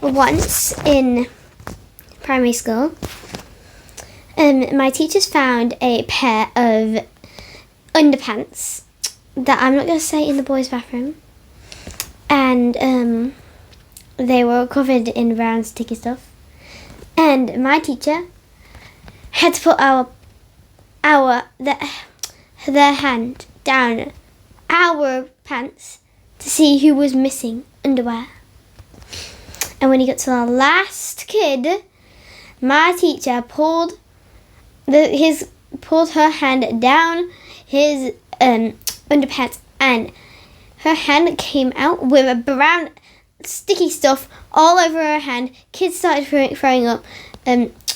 once in primary school, my teachers found a pair of underpants that I'm not going to say in the boys' bathroom, and they were covered in brown sticky stuff, and my teacher had to put their hand down our pants to see who was missing underwear. And when he got to the last kid, my teacher pulled her hand down his underpants, and her hand came out with a brown sticky stuff all over her hand. Kids started throwing up.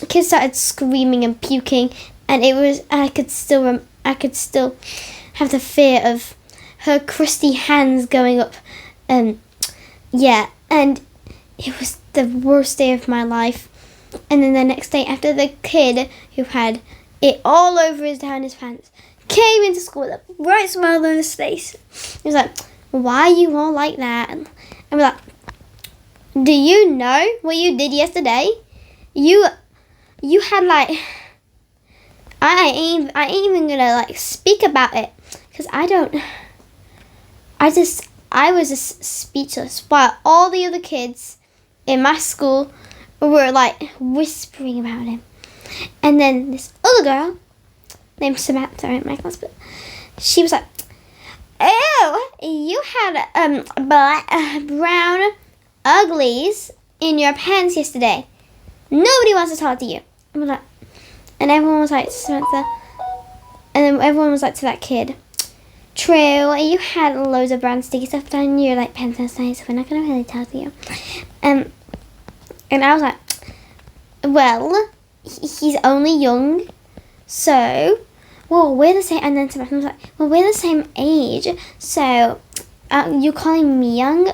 Kids started screaming and puking, and I could still have the fear of her crusty hands going up. And it was the worst day of my life. And then the next day, after the kid who had it all over down his pants came into school with a bright smile on his face, he was like, "Why are you all like that?" And we're like, "Do you know what you did yesterday? You had like, I ain't even gonna like speak about it, because I was just speechless, while all the other kids in my school were like whispering about him." And then this other girl named Samantha in my class, but she was like, "Oh, you had brown uglies in your pants yesterday. Nobody wants to talk to you." And we're like, and everyone was like, Samantha, and then everyone was like to that kid, "True, you had loads of brown sticky stuff down your like pants last night, so we're not gonna really talk to you." And I was like, "Well, he's only young, so we're the same." And then Samantha was like, "Well, we're the same age, so you calling me young?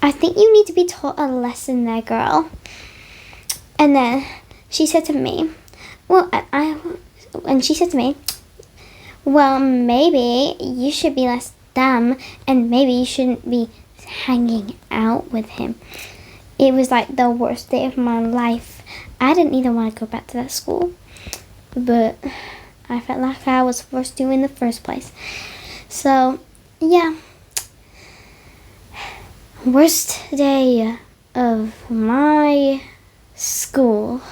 I think you need to be taught a lesson there, girl." And then she said to me, she said to me, "Well, maybe you should be less dumb, and maybe you shouldn't be hanging out with him." It was like the worst day of my life. I didn't even want to go back to that school, but I felt like I was forced to in the first place. So, yeah. Worst day of my school.